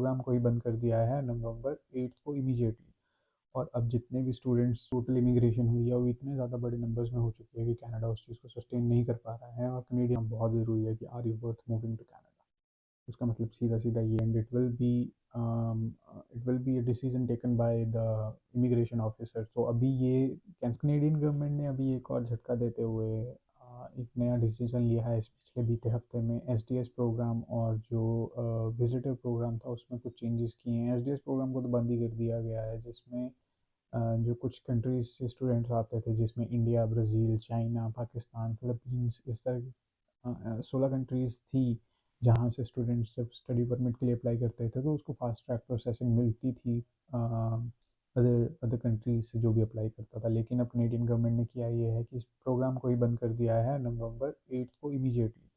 Programme को ही बंद कर दिया है नवंबर 8 को इमीडिएटली। और अब जितने भी स्टूडेंट्स टोटल इमिग्रेशन हुई है वो इतने ज़्यादा बड़े नंबर्स में हो चुके हैं कि कनाडा उस चीज़ को सस्टेन नहीं कर पा रहा है, और कनेडियन बहुत ज़रूरी है कि are you worth moving to Canada. उसका मतलब सीधा सीधा ये, and it will be a decision taken by the immigration officer. तो अभी ये कनेडियन गवर्नमेंट ने अभी एक और झटका देते हुए एक नया डिसीजन लिया है इस पिछले बीते हफ्ते में। एसडीएस प्रोग्राम और जो विजिटर प्रोग्राम था उसमें कुछ चेंजेस किए हैं। एसडीएस प्रोग्राम को तो बंद ही कर दिया गया है, जिसमें जो कुछ कंट्रीज से स्टूडेंट्स आते थे, जिसमें India, Brazil, China, Pakistan, Philippines, इस तरह 16 कंट्रीज़ थी जहाँ से स्टूडेंट्स जब स्टडी परमिट के लिए अप्लाई करते थे तो उसको फास्ट ट्रैक प्रोसेसिंग मिलती थी अदर अदर कंट्रीज से जो भी अप्लाई करता था। लेकिन अब कनेडियन गवर्नमेंट ने किया ये है कि इस प्रोग्राम को ही बंद कर दिया है नवंबर 8 को इमीडिएटली।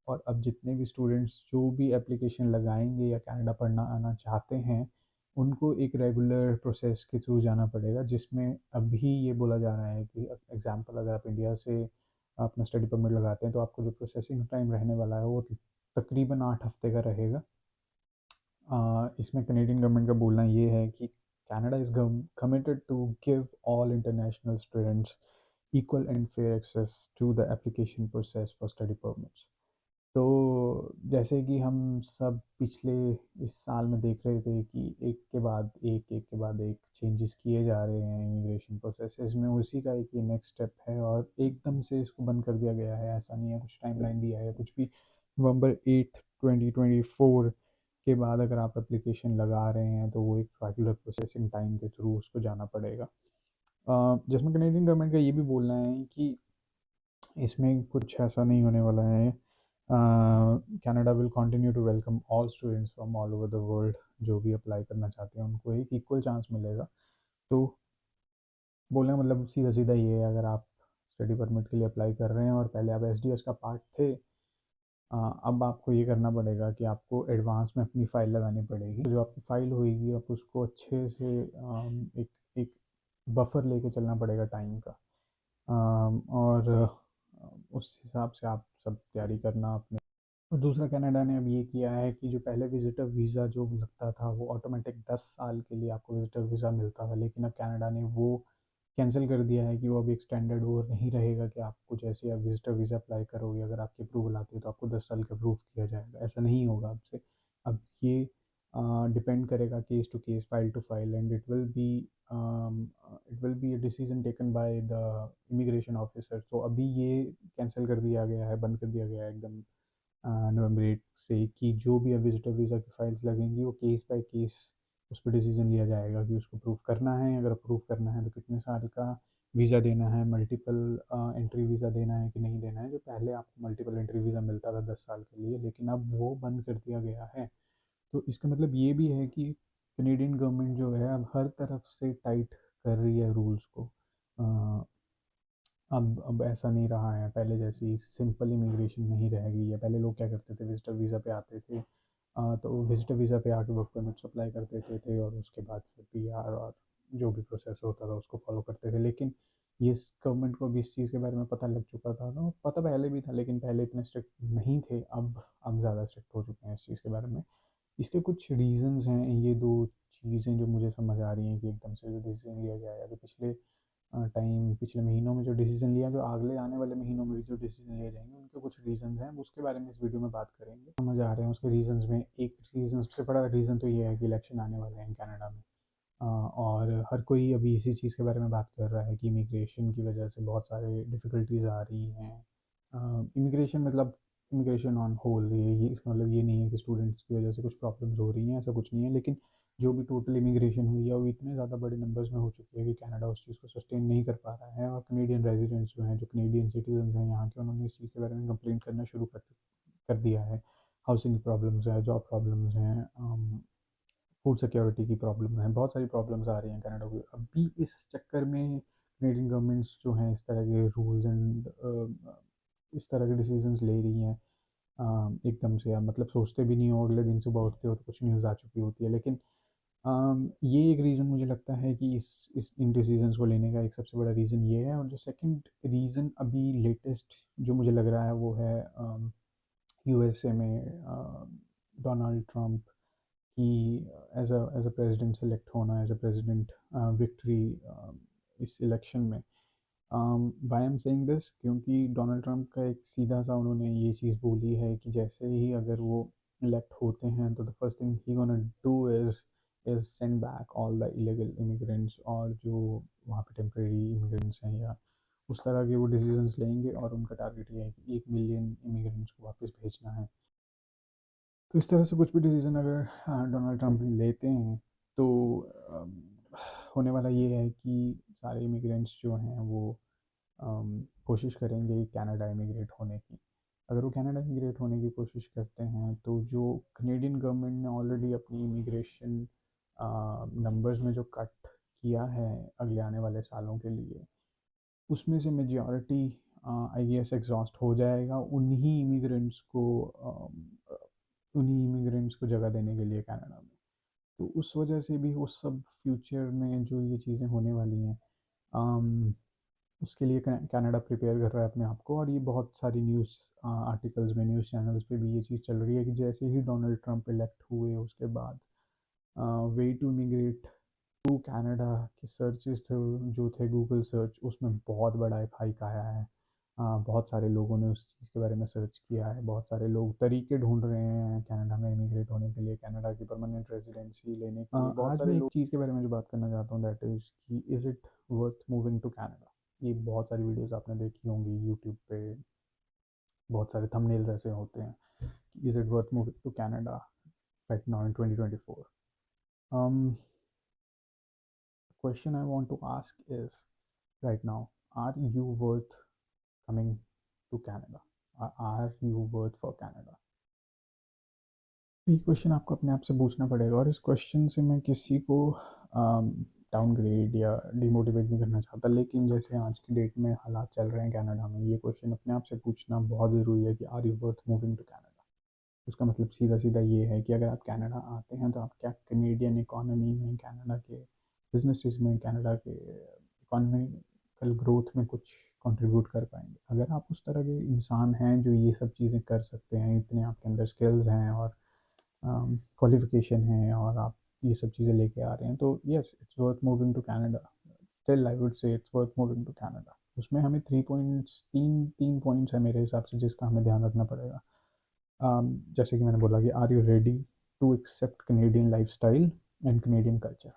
और अब जितने भी स्टूडेंट्स जो भी एप्लीकेशन लगाएंगे या कनाडा पढ़ना आना चाहते हैं, उनको एक रेगुलर प्रोसेस के थ्रू जाना पड़ेगा, जिसमें अभी ये बोला जा रहा है कि एग्जांपल अगर आप इंडिया से अपना स्टडी परमिट लगाते हैं तो आपको जो प्रोसेसिंग टाइम रहने वाला है वो तकरीबन 8 हफ्ते का रहेगा। इसमें कनेडियन गवर्नमेंट का बोलना ये है कि Canada is committed to give all international students equal and fair access to the application process for study permits. तो जैसे कि हम सब पिछले इस साल में देख रहे थे कि एक के बाद एक चेंजेस किए जा रहे हैं इमिग्रेशन प्रोसेसेस में, उसी का एक ये नेक्स्ट स्टेप है। और एकदम से इसको बंद कर दिया गया है ऐसा नहीं है, कुछ टाइमलाइन दिया है कुछ भी। नवंबर 8 2024 के बाद अगर आप एप्लीकेशन लगा रहे हैं तो वो एक रेगुलर प्रोसेसिंग टाइम के थ्रू उसको जाना पड़ेगा। जिसमें कनेडियन गवर्नमेंट का ये भी बोलना है कि इसमें कुछ ऐसा नहीं होने वाला है। Canada will continue to welcome all students from all over the world. जो भी अप्लाई करना चाहते हैं उनको एक इक्वल चांस मिलेगा। तो बोलने का मतलब सीधा सीधा ये है, अगर आप स्टडी परमिट के लिए अप्लाई कर रहे हैं और पहले आप एसडीएस का पार्ट थे, अब आपको ये करना पड़ेगा कि आपको एडवांस में अपनी फ़ाइल लगानी पड़ेगी। तो जो आपकी फ़ाइल होएगी आप उसको अच्छे से एक एक बफर लेके चलना पड़ेगा टाइम का। और उस हिसाब से आप सब तैयारी करना अपने। और दूसरा, कनाडा ने अब ये किया है कि जो पहले विजिटर वीज़ा जो लगता था वो ऑटोमेटिक 10 साल के लिए आपको विजिटर वीज़ा मिलता था, लेकिन अब कनाडा ने वो कैंसिल कर दिया है कि वो अभी एक स्टैंडर्ड वो नहीं रहेगा कि आपको जैसे आप विजिटर वीज़ा अप्लाई करोगे अगर आपकी अप्रूवल आती है तो आपको 10 साल का अप्रूव किया जाएगा। ऐसा नहीं होगा अब से। अब ये डिपेंड करेगा case to case, file to file, and it will be a decision taken by the immigration officer. तो अभी ये कैंसिल कर दिया गया है, बंद कर दिया गया है एकदम नवंबर 8 से, कि जो भी अब विजिटर वीज़ा की फ़ाइल्स लगेंगी वो केस बाय केस उस पर डिसीजन लिया जाएगा कि उसको अप्रूव करना है। अगर अप्रूव करना है तो कितने साल का वीज़ा देना है, मल्टीपल एंट्री वीज़ा देना है कि नहीं देना है। जो पहले आपको मल्टीपल एंट्री वीज़ा मिलता था 10 साल के लिए, लेकिन अब वो बंद कर दिया गया है। तो इसका मतलब ये भी है कि कनेडियन गवर्नमेंट जो है अब हर तरफ से टाइट कर रही है रूल्स को। अ, अब ऐसा नहीं रहा है पहले जैसी सिंपल इमिग्रेशन नहीं रह गई है। पहले लोग क्या करते थे, विजिटर वीज़ा पे आते थे, तो विजिटर वीज़ा पे आके वर्क परमिट अप्लाई कर देते थे और उसके बाद फिर पीआर और जो भी प्रोसेस होता था उसको फॉलो करते थे। लेकिन ये गवर्नमेंट को भी इस चीज़ के बारे में पता लग चुका था, तो पता पहले भी था लेकिन पहले इतने स्ट्रिक्ट नहीं थे। अब ज़्यादा स्ट्रिक्ट हो चुके हैं इस चीज़ के बारे में। इसके कुछ रीज़न्स हैं, ये दो चीज़ें जो मुझे समझ आ रही हैं कि एकदम से जो डिसीजन लिया गया है, तो पिछले महीनों में जो डिसीजन लिया, जो अगले आने वाले महीनों में भी जो डिसीजन लिए जाएंगे उनके कुछ रीज़न्स हैं, उसके बारे में इस वीडियो में बात करेंगे। समझ आ रहे हैं उसके रीज़न्स में। एक रीज़न, सबसे बड़ा रीज़न तो ये है कि इलेक्शन आने वाले हैं कनाडा में। और हर कोई अभी इसी चीज़ के बारे में बात कर रहा है कि इमिग्रेशन की वजह से बहुत सारे डिफ़िकल्टीज आ रही हैं। इमिग्रेशन ऑन होल, ये इसका मतलब ये नहीं है कि स्टूडेंट्स की वजह से कुछ प्रॉब्लम्स हो रही हैं, ऐसा कुछ नहीं है। लेकिन जो भी टोटल इमिग्रेशन हुई है वो इतने ज़्यादा बड़े नंबर्स में हो चुकी है कि कनाडा उस चीज़ को सस्टेन नहीं कर पा रहा है। और कनेडियन रेजिडेंट्स जो हैं, जो कनेडियन सिटीजन हैं यहाँ के, उन्होंने इस चीज़ के बारे में कंप्लेंट करना शुरू कर दिया है। हाउसिंग प्रॉब्लम्स है, जॉब प्रॉब्लम्स हैं, फूड सिक्योरिटी की प्रॉब्लम है, बहुत सारी प्रॉब्लम्स आ रही हैं कनाडा को। अभी इस चक्कर में कनेडियन गवर्नमेंट्स जो हैं इस तरह के रूल्स एंड इस तरह के डिसीजंस ले रही हैं एकदम से। आप मतलब सोचते भी नहीं हो, अगले दिन सुबह उठते हो तो कुछ न्यूज़ आ चुकी होती है। लेकिन ये एक रीज़न मुझे लगता है कि इस इन डिसीजंस को लेने का एक सबसे बड़ा रीज़न ये है। और जो सेकंड रीज़न अभी लेटेस्ट जो मुझे लग रहा है वो है यूएसए में डोनाल्ड ट्रंप कि एज अ प्रेसिडेंट सेलेक्ट होना, एज अ प्रेसिडेंट विक्ट्री इस इलेक्शन में। वाई एम सेइंग दिस, क्योंकि डोनाल्ड ट्रंप का एक सीधा सा उन्होंने ये चीज़ बोली है कि जैसे ही अगर वो इलेक्ट होते हैं तो the first thing he gonna do is send back all the illegal immigrants, और जो वहाँ पे टेम्प्रेरी इमिग्रेंट्स हैं या उस तरह के वो डिसीजंस लेंगे, और उनका टारगेट ये है कि 1 मिलियन इमिग्रेंट्स को वापस भेजना है। तो इस तरह से कुछ भी डिसीजन अगर डोनाल्ड ट्रंप लेते हैं तो अम, होने वाला ये है कि सारे इमिग्रेंट्स जो हैं वो कोशिश करेंगे कनाडा इमिग्रेट होने की। अगर वो कनाडा इमिग्रेट होने की कोशिश करते हैं तो जो कनेडियन गवर्नमेंट ने ऑलरेडी अपनी इमिग्रेशन नंबर्स में जो कट किया है अगले आने वाले सालों के लिए, उसमें से मेजॉरिटी आई गेस एग्जॉस्ट हो जाएगा उन्हीं इमिग्रेंट्स को जगह देने के लिए कनाडा में। तो उस वजह से भी वो सब फ्यूचर में जो ये चीज़ें होने वाली हैं, अम, उसके लिए कनाडा प्रिपेयर कर रहा है अपने आप को। और ये बहुत सारी न्यूज़ आर्टिकल्स में, न्यूज़ चैनल्स पे भी ये चीज़ चल रही है कि जैसे ही डोनाल्ड ट्रंप इलेक्ट हुए उसके बाद way to immigrate to Canada के सर्चेस थे जो थे गूगल सर्च, उसमें बहुत बड़ा एक हाइक आया है। बहुत सारे लोगों ने उस चीज़ के बारे में सर्च किया है, बहुत सारे लोग तरीके ढूंढ रहे हैं कनाडा में इमिग्रेट होने के लिए, कनाडा की परमानेंट रेजिडेंसी लेने के लिए। बहुत आज सारे मैं एक लोग चीज़ के बारे में जो बात करना चाहता हूँ दैट इज़ कि is it worth moving to Canada. ये बहुत सारी वीडियोस आपने देखी होंगी यूट्यूब पे, बहुत सारे थंबनेल्स ऐसे होते हैं कि is it worth moving to Canada right now in 2024। um question I want to ask is right now, are you worth coming to Canada? Are you worth for Canada? तो ये question आपको अपने आप से पूछना पड़ेगा, और इस क्वेश्चन से मैं किसी को डाउनग्रेड या डिमोटिवेट नहीं करना चाहता, लेकिन जैसे आज की डेट में हालात चल रहे हैं कनाडा में, ये क्वेश्चन अपने आप से पूछना बहुत ज़रूरी है कि are you worth moving to Canada. उसका मतलब सीधा सीधा ये है कि अगर आप कनाडा आते हैं तो आप क्या कनेडियन इकोनॉमी में, कनाडा के बिजनेसेस में, कनाडा के इकोनॉमिकल ग्रोथ में कुछ कंट्रीब्यूट कर पाएंगे। अगर आप उस तरह के इंसान हैं जो ये सब चीज़ें कर सकते हैं, इतने आपके अंदर स्किल्स हैं और क्वालिफिकेशन है, और आप ये सब चीज़ें लेके आ रहे हैं, तो yes it's worth moving to Canada. Still I would say it's worth moving to Canada. उसमें हमें 3 पॉइंट्स, तीन तीन पॉइंट्स है मेरे हिसाब से जिसका हमें ध्यान रखना पड़ेगा। जैसे कि मैंने बोला कि are you ready to accept Canadian life style and Canadian culture.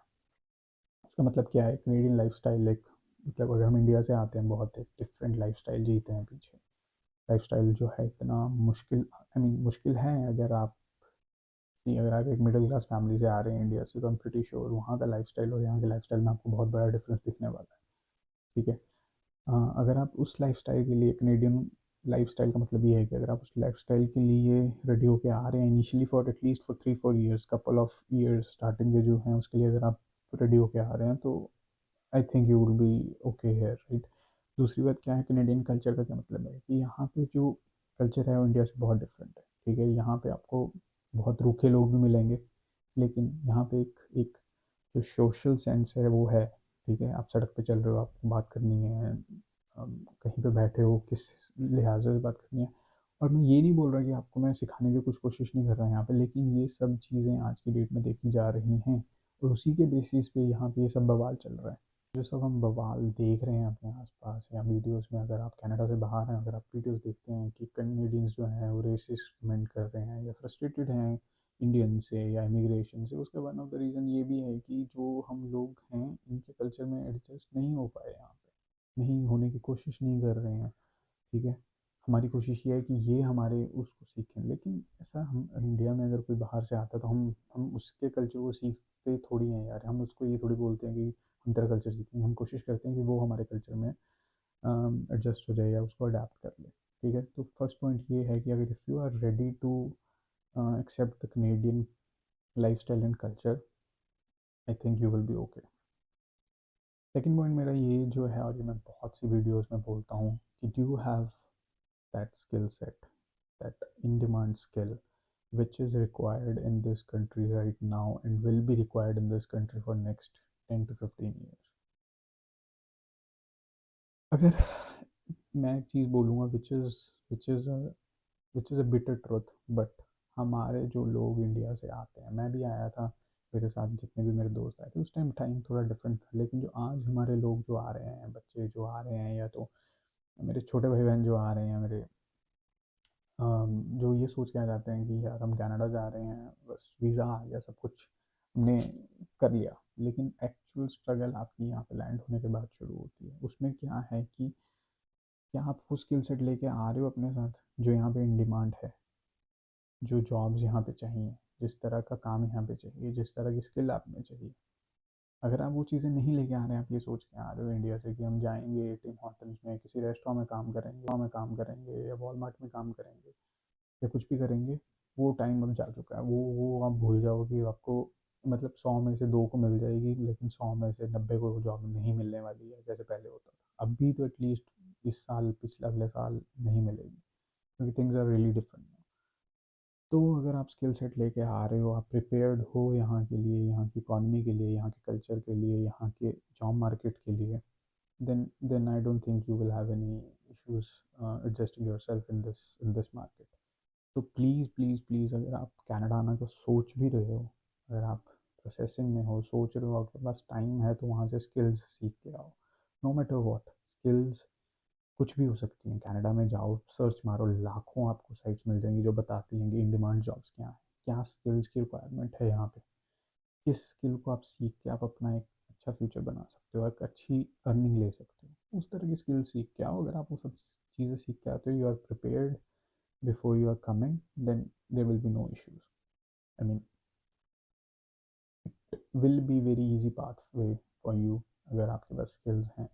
उसका मतलब क्या है कनेडियन लाइफ स्टाइल? एक मतलब अगर हम इंडिया से आते हैं, बहुत एक डिफरेंट लाइफ स्टाइल जीते हैं पीछे। लाइफ स्टाइल जो है इतना मुश्किल, आई मीन मुश्किल है। अगर आप एक मिडिल क्लास फैमिली से आ रहे हैं इंडिया से, तो आई एम प्रीटी श्योर वहाँ का लाइफ स्टाइल और यहाँ के लाइफ स्टाइल में आपको बहुत बड़ा डिफरेंस दिखने वाला है। ठीक है। अगर आप उस लाइफस्टाइल के लिए, कनेडियन लाइफस्टाइल का मतलब ये है कि अगर आप उस लाइफस्टाइल के लिए रेडी होके आ रहे हैं initially for at least for 3-4 years, couple of years starting के जो हैं उसके लिए अगर आप रेडी होके आ रहे हैं, तो आई think you will be okay hair, right. दूसरी बात क्या है, कनेडियन कल्चर का क्या मतलब है कि यहाँ पे जो कल्चर है वो इंडिया से बहुत डिफरेंट है। ठीक है, यहाँ पे आपको बहुत रूखे लोग भी मिलेंगे, लेकिन यहाँ पे एक एक जो सोशल सेंस है वो है। ठीक है, आप सड़क पे चल रहे हो, आपको बात करनी है, कहीं पे बैठे हो किस लिहाज से बात करनी है। और मैं ये नहीं बोल रहा कि आपको मैं सिखाने की कुछ कोशिश नहीं कर रहा यहाँ पे, लेकिन ये सब चीज़ें आज की डेट में देखी जा रही हैं, और उसी के बेसिस पे यहाँ पे ये सब बवाल चल रहा है। जो सब हम बवाल देख रहे हैं अपने आसपास या वीडियोस में, अगर आप कनाडा से बाहर हैं, अगर आप वीडियोस देखते हैं कि कनेडियंस जो हैं वो रेसिस्ट कमेंट कर रहे हैं या फ्रस्ट्रेटेड हैं इंडियन से या इमिग्रेशन से, उसका वन ऑफ द रीज़न ये भी है कि जो हम लोग हैं इनके कल्चर में एडजस्ट नहीं हो पाए, यहाँ पे नहीं होने की कोशिश नहीं कर रहे हैं। ठीक है, हमारी कोशिश ये है कि ये हमारे उसको सीखें, लेकिन ऐसा हम इंडिया में अगर कोई बाहर से आता है तो हम उसके कल्चर को सीखते थोड़ी हैं यार। हम उसको ये थोड़ी बोलते हैं कि हम तेरा कल्चर सीखेंगे, हम कोशिश करते हैं कि वो हमारे कल्चर में एडजस्ट हो जाए या उसको अडाप्ट कर ले। ठीक है, तो फर्स्ट पॉइंट ये है कि अगर if you are ready to accept the Canadian life style and culture, I think you will be okay. Second point मेरा ये जो है, और ये मैं बहुत सी वीडियोज़ में बोलता हूँ, कि do you have that skill set, that in demand skill, which is required in this country right now and will be required in this country for next 10 to 15 years। अगर मैं एक चीज़ बोलूँगा which is a bitter truth, but हमारे जो लोग India से आते हैं, मैं भी आया था, मेरे साथ जितने भी मेरे दोस्त आए थे उस टाइम टाइम थोड़ा डिफरेंट था, लेकिन जो आज हमारे लोग जो आ रहे हैं, बच्चे जो आ रहे हैं, या तो मेरे छोटे भाई बहन जो आ रहे हैं, मेरे जो ये सोच के आ जाते हैं कि यार हम कनाडा जा रहे हैं, बस वीज़ा आ गया, सब कुछ हमने कर लिया, लेकिन एक्चुअल स्ट्रगल आपकी यहाँ पे लैंड होने के बाद शुरू होती है। उसमें क्या है कि क्या आप वो स्किल सेट लेके आ रहे हो अपने साथ जो यहाँ पे इन डिमांड है, जो जॉब्स यहाँ पे चाहिए, जिस तरह का काम यहाँ पे चाहिए, जिस तरह की स्किल आप में चाहिए। अगर आप वो चीज़ें नहीं लेके आ रहे हैं, आप ये सोच के आ रहे हो इंडिया से कि हम जाएंगे टिम हॉर्टन्स में किसी रेस्टोरेंट में काम करेंगे या वॉलमार्ट में काम करेंगे या कुछ भी करेंगे, वो टाइम अब जा चुका है। वो आप भूल जाओ कि आपको मतलब 100 में से 2 को मिल जाएगी, लेकिन 100 में से 90 को जॉब नहीं मिलने वाली है जैसे पहले होता था। अब भी तो एटलीस्ट इस साल पिछले अगले साल नहीं मिलेगी, क्योंकि थिंग्स आर रियली डिफरेंट। तो अगर आप स्किल सेट लेके आ रहे हो, आप प्रिपेयर्ड हो यहाँ के लिए, यहाँ की इकॉनमी के लिए, यहाँ के कल्चर के लिए, यहाँ के जॉब मार्केट के लिए, then I don't think you will have any issues adjusting yourself in this market. तो प्लीज़ प्लीज़ प्लीज़, अगर आप कनाडा आना का सोच भी रहे हो, अगर आप प्रोसेसिंग में हो, सोच रहे हो, आपके पास टाइम है, तो वहाँ से स्किल्स सीख के आओ। नो मैटर वॉट स्किल्स, कुछ भी हो सकती हैं। कनाडा में जाओ, सर्च मारो, लाखों आपको साइट्स मिल जाएंगी जो बताती हैं कि इन डिमांड जॉब्स क्या हैं, क्या स्किल्स की रिक्वायरमेंट है यहाँ पे, किस स्किल को आप सीख के आप अपना एक अच्छा फ्यूचर बना सकते हो, एक अच्छी अर्निंग ले सकते हो। उस तरह की स्किल सीख के आओ। अगर आप वो सब चीज़ें सीख के आते हो, you are prepared before you are coming, then there will be no issues. I mean will be very easy path way for you अगर आपके पास स्किल्स हैं।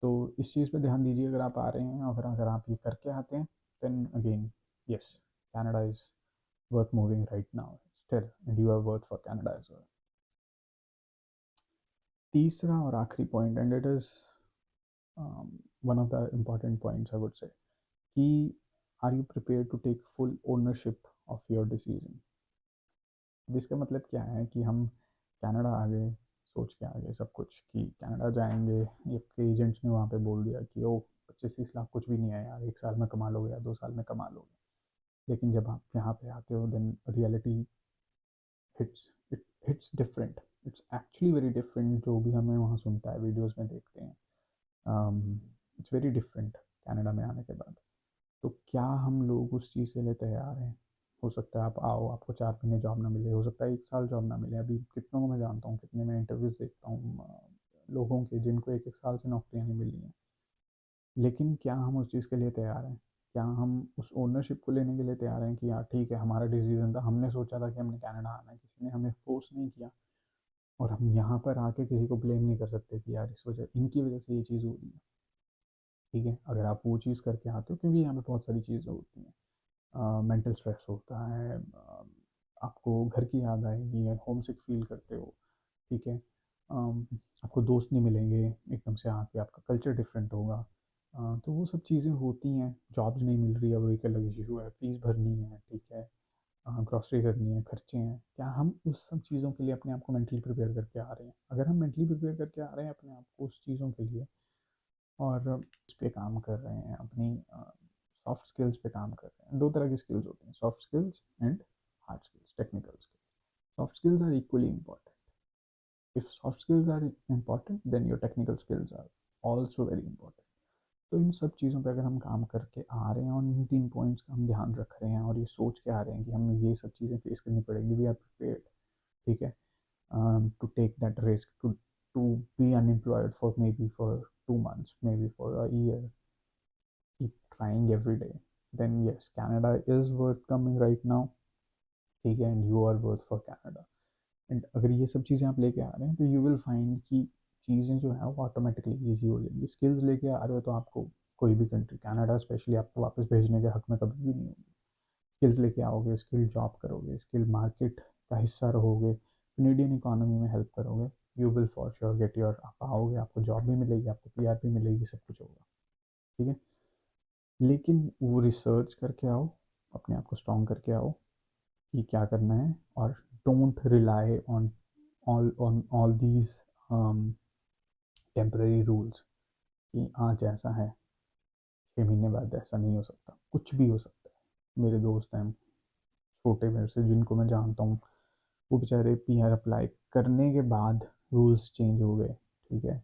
तो इस चीज़ पे ध्यान दीजिए अगर आप आ रहे हैं, और अगर आप ये करके आते हैं, then again yes, Canada is worth moving right now still, and you are worth for Canada as well. तीसरा और आखिरी point, and it is one of the important points I would say, कि are you prepare to take full ownership of your decision. अब इसका मतलब क्या है कि हम कनाडा आ गए, सोच के आ गए सब कुछ कि कनाडा जाएंगे, एक एजेंट्स ने वहाँ पे बोल दिया कि ओ 25-30 लाख कुछ भी नहीं है यार, 1 साल में कमा लोगे या 2 साल में कमा लोगे। लेकिन जब आप यहाँ पे आते हो, then reality hits, it hits different, it's actually very different. जो भी हमें वहाँ सुनता है, वीडियोज़ में देखते हैं, इट्स वेरी डिफरेंट कनाडा में आने के बाद। तो क्या हम लोग उस चीज़ के लिए तैयार हैं? हो सकता है आप आओ, आपको 4 महीने जॉब ना मिले, हो सकता है 1 साल जॉब ना मिले। अभी कितनों को मैं जानता हूँ, कितने मैं इंटरव्यूज़ देखता हूँ लोगों के, जिनको 1-1 साल से नौकरियाँ नहीं मिली हैं। लेकिन क्या हम उस चीज़ के लिए तैयार हैं? क्या हम उस ओनरशिप को लेने के लिए तैयार हैं कि यार ठीक है, हमारा डिसीजन था, हमने सोचा था कि हमने कनाडा आना है, किसी ने हमें फोर्स नहीं किया, और हम यहाँ पर आके किसी को ब्लेम नहीं कर सकते कि यार इस वजह, इनकी वजह से ये चीज़ हो रही है। ठीक है, अगर आप वो चीज़ करके आते हो, क्योंकि यहाँ पे बहुत सारी चीज़ें होती हैं, मेंटल स्ट्रेस होता है, आपको घर की याद आएगी, होम सिक फील करते हो। ठीक है, आपको दोस्त नहीं मिलेंगे एकदम से आके, आपका कल्चर डिफरेंट होगा। तो वो सब चीज़ें होती हैं। जॉब्स नहीं मिल रही है, वो एक अलग इशू है, फीस भरनी है, ठीक है, ग्रॉसरी करनी है, खर्चे हैं। क्या हम उस सब चीज़ों के लिए अपने आप को मेंटली प्रिपेयर करके आ रहे हैं? अगर हम मेंटली प्रिपेयर करके आ रहे हैं अपने आप को उस चीज़ों के लिए, और इस पे काम कर रहे हैं, अपनी सॉफ्ट स्किल्स पे काम कर रहे हैं। 2 तरह की स्किल्स होती हैं, soft skills and hard skills, technical skills. Soft skills are equally important. If soft skills are important, then your technical skills are also very important. तो इन सब चीज़ों पे अगर हम काम करके आ रहे हैं, और इन 3 पॉइंट्स का हम ध्यान रख रहे हैं, और ये सोच के आ रहे हैं कि हमें ये सब चीज़ें फेस करनी पड़ेंगी, वी आर प्रिपेयर्ड। ठीक है, to take that risk, to be unemployed for maybe for 2 months, maybe for a year, keep trying every day, then yes, Canada is worth coming right now. ठीक है, and you are worth for Canada. And अगर ये सब चीज़ें आप लेके आ रहे हैं, तो यू विल फाइंड कि चीज़ें जो है वो ऑटोमेटिकली ईजी हो जाएंगी। स्किल्स लेके आ रहे हो तो आपको कोई भी कंट्री, कनाडा स्पेशली, आपको वापस भेजने के हक में कभी भी नहीं होगी। स्किल्स लेके आओगे, स्किल जॉब करोगे, स्किल मार्केट का हिस्सा रहोगे, कनेडियन इकोनॉमी में हेल्प करोगे, you will for sure get your, आप आओगे, आपको जॉब भी मिलेगी, आपको पीआर भी मिलेगी, सब कुछ होगा। ठीक है, लेकिन वो रिसर्च करके आओ, अपने आप को स्ट्रॉन्ग करके आओ कि क्या करना है, और don't rely on all these temporary rules कि आज ऐसा है, 6 महीने बाद ऐसा नहीं हो सकता, कुछ भी हो सकता है। मेरे दोस्त हैं छोटे मेरे से जिनको मैं जानता हूँ, वो बेचारे पीआर अप्लाई करने के बाद रूल्स चेंज हो गए, ठीक है,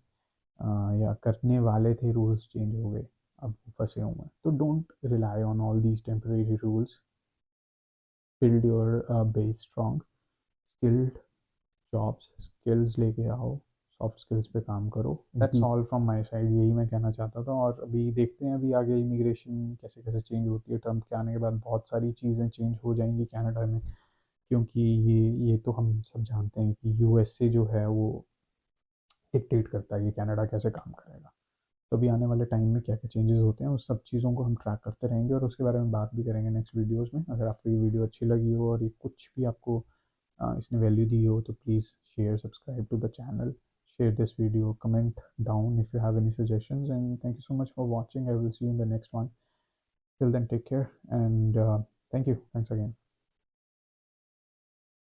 या करने वाले थे, रूल्स चेंज हो गए, अब वो फंसे हुए हैं। तो don't rely on all these temporary rules, build your base strong, skilled jobs, skills लेके आओ, सॉफ्ट स्किल्स पे काम करो। That's all from my side, यही मैं कहना चाहता था। और अभी देखते हैं अभी आगे इमिग्रेशन कैसे कैसे चेंज होती है। ट्रम्प के आने के बाद बहुत सारी चीज़ें चेंज हो जाएंगी कनाडा में, क्योंकि ये तो हम सब जानते हैं कि यूएसए जो है वो डिक्टेट करता है कि कनाडा कैसे काम करेगा। तो अभी आने वाले टाइम में क्या क्या चेंजेस होते हैं उस सब चीज़ों को हम ट्रैक करते रहेंगे और उसके बारे में बात भी करेंगे नेक्स्ट वीडियोस में। अगर आपको ये वीडियो अच्छी लगी हो और ये कुछ भी आपको इसने वैल्यू दी हो, तो please share, subscribe to the channel, share this video, comment down if you have any suggestions, and thank you so much for watching. I will see you in the next one. Till then, take care, and thank you. Thanks again.